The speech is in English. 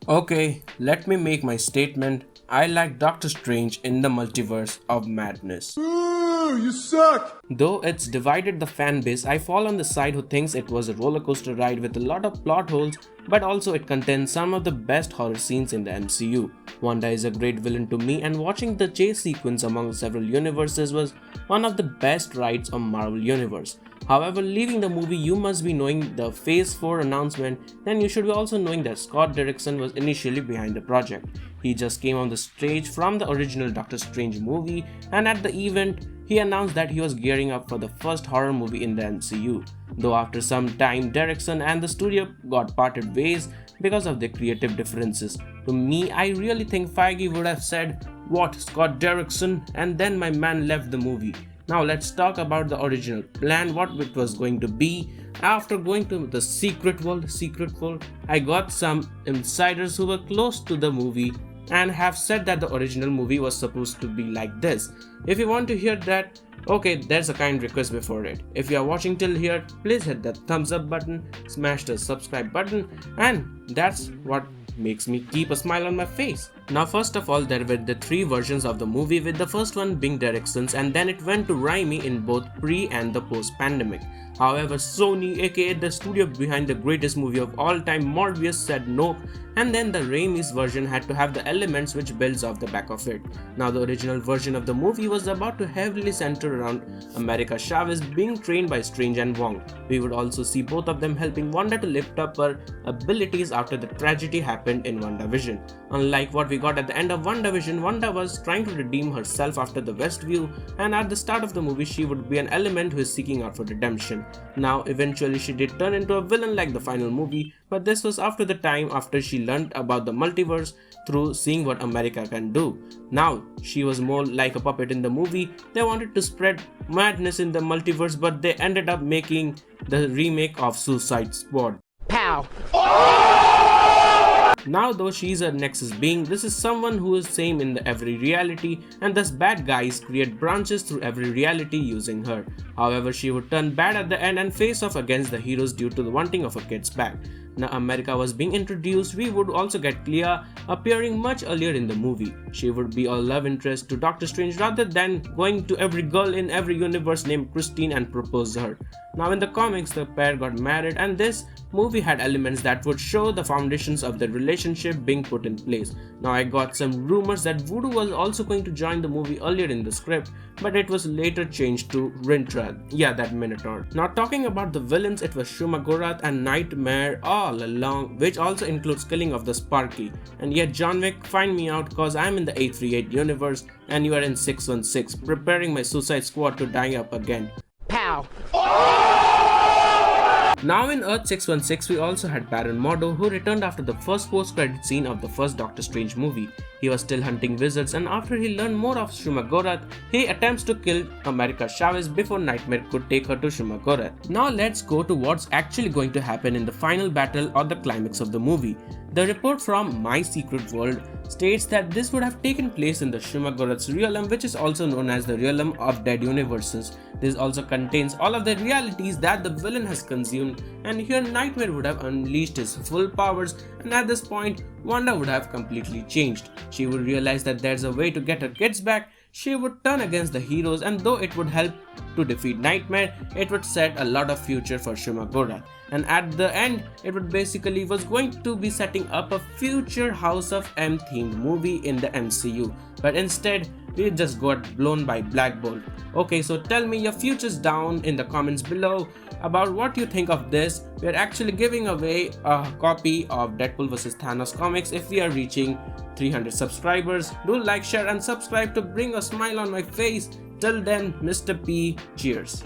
Okay, let me make my statement. I like Doctor Strange in the Multiverse of Madness. Ooh, you suck! Though it's divided the fan base, I fall on the side who thinks it was a roller coaster ride with a lot of plot holes, but also it contains some of the best horror scenes in the MCU. Wanda is a great villain to me, and watching the chase sequence among several universes was one of the best rides of Marvel Universe. However, leaving the movie, you must be knowing the Phase 4 announcement, then you should be also knowing that Scott Derrickson was initially behind the project. He just came on the stage from the original Doctor Strange movie, and at the event, he announced that he was gearing up for the first horror movie in the MCU. Though after some time, Derrickson and the studio got parted ways because of their creative differences. To me, I really think Feige would have said, "What, Scott Derrickson?" and then my man left the movie. Now let's talk about the original plan, what it was going to be. After going to the secret world, I got some insiders who were close to the movie and have said that the original movie was supposed to be like this. If you want to hear that, okay, there's a kind request before it. If you are watching till here, please hit that thumbs up button, smash the subscribe button, and that's what makes me keep a smile on my face. Now first of all, there were the three versions of the movie, with the first one being Derrickson's, and then it went to Raimi in both pre and the post-pandemic. However, Sony, aka the studio behind the greatest movie of all time, Morbius, said nope, and then the Raimi's version had to have the elements which builds off the back of it. Now the original version of the movie was about to heavily center around America Chavez being trained by Strange and Wong. We would also see both of them helping Wanda to lift up her abilities after the tragedy happened in WandaVision. Unlike what we got at the end of WandaVision, Wanda was trying to redeem herself after the Westview, and at the start of the movie she would be an element who is seeking out for redemption. Now eventually she did turn into a villain like the final movie, but this was after the time after she learned about the multiverse through seeing what America can do. Now she was more like a puppet in the movie. They wanted to spread madness in the multiverse, but they ended up making the remake of Suicide Squad. Pow! Now though she is a Nexus being, this is someone who is same in every reality, and thus bad guys create branches through every reality using her. However, she would turn bad at the end and face off against the heroes due to the wanting of her kids back. Now America was being introduced, we would also get Clea appearing much earlier in the movie. She would be a love interest to Doctor Strange rather than going to every girl in every universe named Christine and propose her. Now in the comics, the pair got married, and this movie had elements that would show the foundations of their relationship being put in place. Now I got some rumors that Voodoo was also going to join the movie earlier in the script, but it was later changed to Rintrad, yeah, that Minotaur. Now talking about the villains, it was Shumagorath and Nightmare all along, which also includes killing of the Sparky. And yet John Wick, find me out cause I'm in the 838 universe and you are in 616, preparing my Suicide Squad to die up again. Pow! Now in Earth 616, we also had Baron Mordo, who returned after the first post-credit scene of the first Doctor Strange movie. He was still hunting wizards, and after he learned more of Shumagorath, he attempts to kill America Chavez before Nightmare could take her to Shumagorath. Now let's go to what's actually going to happen in the final battle or the climax of the movie. The report from My Secret World states that this would have taken place in the Shumagorath's realm, which is also known as the realm of dead universes. This also contains all of the realities that the villain has consumed, and here Nightmare would have unleashed his full powers, and at this point Wanda would have completely changed. She would realize that there's a way to get her kids back. She would turn against the heroes, and though it would help to defeat Nightmare, it would set a lot of future for Shumagorath. And at the end, it would basically was going to be setting up a future House of M themed movie in the MCU. But instead, we just got blown by Black Bolt. Okay, so tell me your futures down in the comments below about what you think of this. We are actually giving away a copy of Deadpool vs Thanos comics if we are reaching 300 subscribers. Do like, share and subscribe to bring a smile on my face. Till then, Mr. P, cheers.